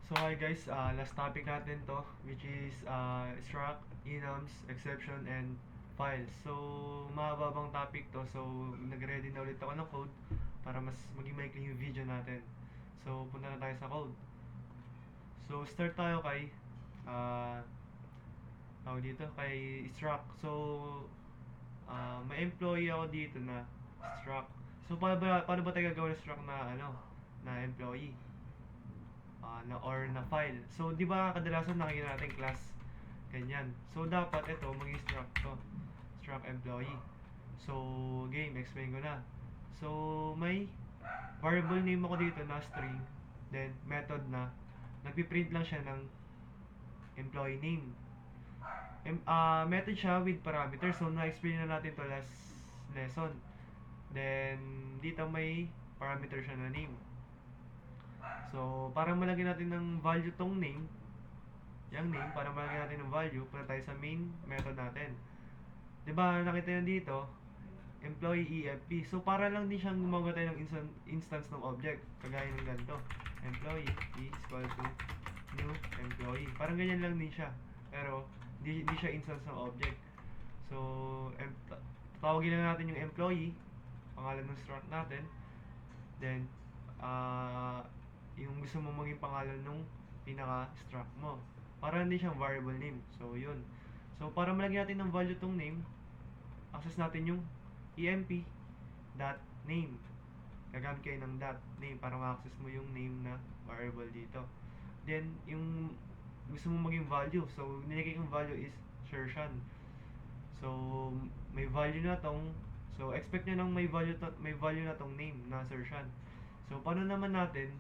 So hi guys, last topic natin to, which is struct, enums, exception, and files. So mahababang topic to, so nag-ready na ulit ako ng code para mas maging maikli yung video natin. So punta na tayo sa code. So start tayo kay uh, tawag dito, kay struct. So may employee ako dito na struct. So paano ba tayo gagawin ng struct na na employee? Or na file. So, di ba kadalasan nakikita natin class ganyan. So, dapat ito maging struct to. Struct employee. So, game, explain ko na. So, may variable name ako dito na string. Then, method na nagpiprint lang siya ng employee name. Method siya with parameters. So, na-explain na natin to last lesson. Then, dito may parameter siya na name. So, para malagyan natin ng value tong name, yung name, para malagyan natin ng value, punta tayo sa main method natin. Diba, nakita nyo dito, employee EFP. So, para lang din siyang gumagawa tayo ng instance ng object. Kagaya ng ganito. Employee is equal to new employee. Parang ganyan lang din siya. Pero, di siya instance ng object. So, tawagin lang natin yung employee, pangalan ng struct natin. Then, yung gusto mo maging pangalan nung pinaka-struct mo. Para hindi siyang variable name. So, yun. So, para malagyan natin ng value tong name, access natin yung emp.name. Gagamit kayo ng .name para ma-access mo yung name na variable dito. Then, yung gusto mo maging value. So, nilagay yung value is Sertian. So, may value na tong, so, expect nyo nang may value na tong name na Sertian. So, paano naman natin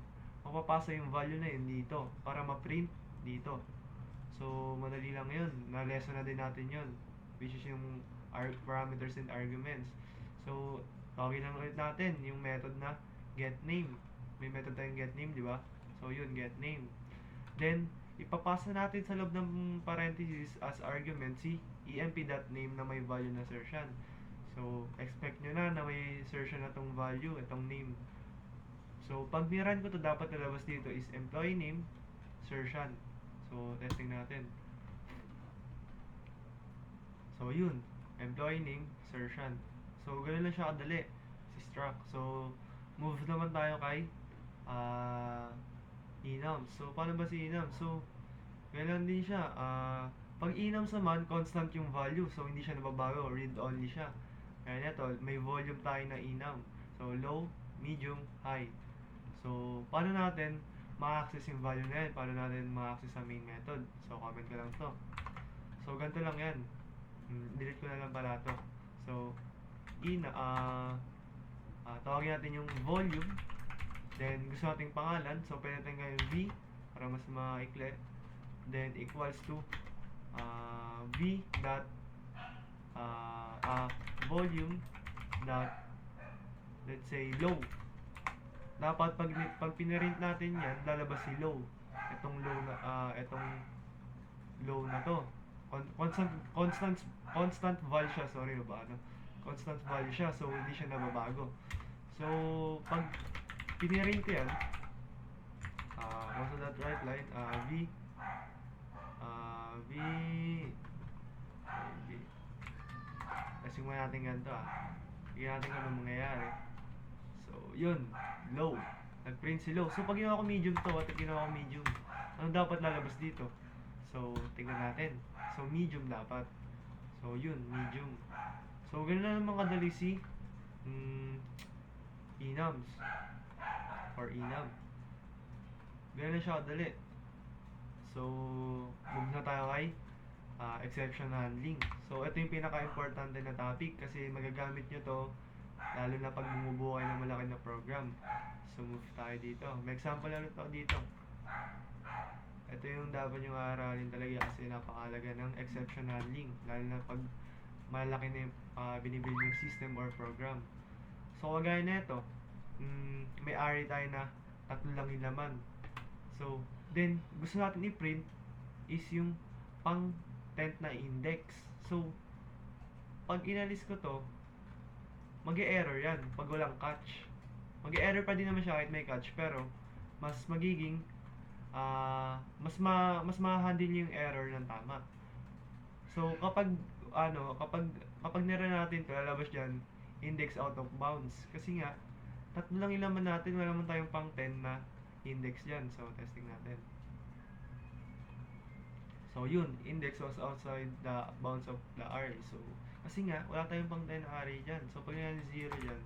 mapapasa yung value na yun dito para ma-print dito. So, madali lang yun. Na-lesson na din natin yun, which is yung parameters and arguments. So, tawagin lang ulit natin yung method na getName. May method tayong getName, di ba? So, yun, getName. Then, ipapasa natin sa loob ng parenthesis as argument si emp.name na may value na Sertian. So, expect nyo na may Sertian na tong value, itong name. So, pag niran ko to, dapat lalabas dito is employee name, Sertian. So, testing natin. So, yun. Employee name, Sertian. So, ganun lang siya kadali. Si struct. So, move naman tayo kay enums. So, paano ba si enums? So, ganun din siya. Pag enums naman, constant yung value. So, hindi siya nababago. Read-only siya. Kaya neto, may volume tayo na enum. So, low, medium, high. So, paano natin ma-access yung value na yan? Paano natin ma-access sa main method? So, comment ko lang to. So, ganito lang yan. Delete ko na lang pala to. So, tawagin natin yung volume. Then, gusto nating pangalan. So, pwede natin ngayon V para mas maikli. Then, equals to V dot volume dot, let's say, low. Dapat pag pinrint natin yan, lalabas si low. Itong low na to. Constant value siya, sorry ba ano? Constant value siya, so hindi siya nababago. So, pag pinrint ko yan, also that right line, V kasi muna natin ganito tignan natin kung ano mangyayari. So, yun, low. Nag-print si low. So, pag ginawa ko medium to, at ginawa ko medium, ano dapat lalabas dito? So, tingnan natin. So, medium dapat. So, yun, medium. So, ganun na naman kadali si enums or enum. Ganun na siya kadali. So, move na tayo kay exception handling. So, ito yung pinaka-importante na topic kasi magagamit nyo to lalo na pag bumubuo kayo ng malaki na program. So, move tayo dito. May example na ulit ako dito. Ito yung dapat yung aralin talaga kasi napakalaga ng exception handling. Lalo na pag malaki na yung binibuild yung system or program. So, kagaya na ito, may array tayo na 3 lang yung laman. So, then, gusto natin i-print is yung pang 10th na index. So, pag inalis ko to, mag-e-error yan pag walang catch. Mag-e-error pa din naman siya kahit may catch, pero mas magiging mas ma-handle niyo yung error ng tama. So, kapag nira natin 'to, lalabas diyan, index out of bounds. Kasi nga, tatlo lang yung laman natin, wala naman tayong pang 10 na index diyan. So, testing natin. So, yun, index was outside the bounds of the array. So, kasi nga, wala tayong pang 10 na array diyan. So, pag nilagay 0 diyan,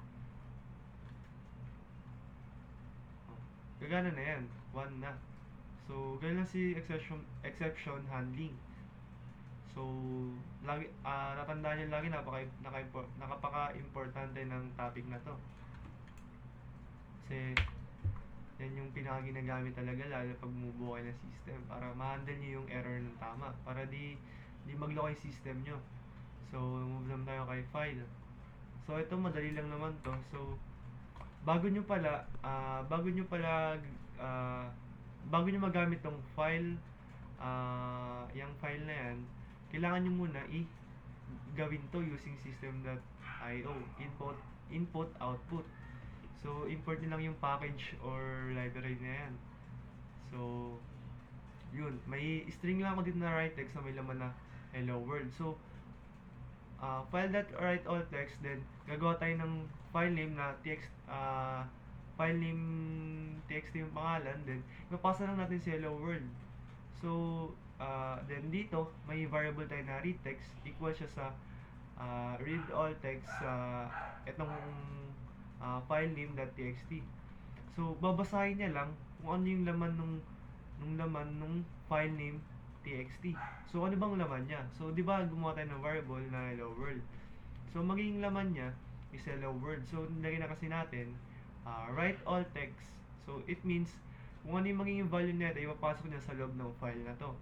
oh, gagana na yan, 1 na. So, ganun lang si exception handling. So, tatandaan nyo lagi, napaka-importante ng topic na to. Kasi, yan yung pinaka-ginagamit talaga, lalo pag bumubuo kayo ng system, para ma-handle nyo yung error ng tama, para di maglo yung system nyo. So, move naman tayo kay file. So, ito, madali lang naman to. So, bago nyo pala, bago nyo magamit tong file, yung file na yan, kailangan nyo muna gawin to using system.io, input, output. So, import nyo lang yung package or library na yan. So, yun, may string lang ako dito na write text na may laman na hello world. So, file.write all text, then gagawa tayo ng file name na file name txt yung pangalan, then ipapasa lang natin si hello world. So, then dito, may variable tayo na read text, equal siya sa read all text sa itong file name.txt. So, babasahin niya lang kung ano yung laman nung file name txt. So, ano bang laman niya? So, di ba gumawa tayo ng variable na hello world. So, magiging laman niya is hello world. So, nilagay na kasi natin write all text. So, it means kung ano yung magiging value nito, ipapasok niya sa loob ng file na to.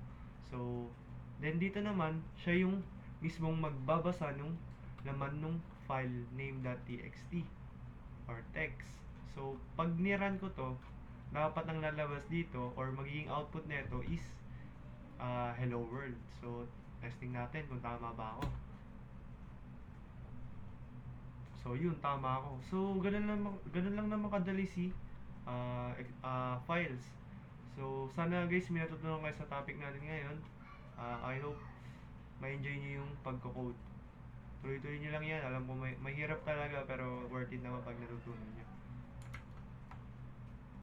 So, then dito naman, siya yung mismong magbabasa nung laman nung file name.txt or text. So, pag niran ko to, dapat ang lalabas dito or magiging output nito is hello world. So, testing natin kung tama ba ako. So, yun, tama ako. So, ganun lang naman kadali si files. So, sana guys, may natutunan kayo sa topic natin ngayon. I hope ma-enjoy nyo yung pagko-code. Tuloy-tuloy nyo lang yan. Alam ko, mahirap talaga pero worth it naman pag natutunan nyo.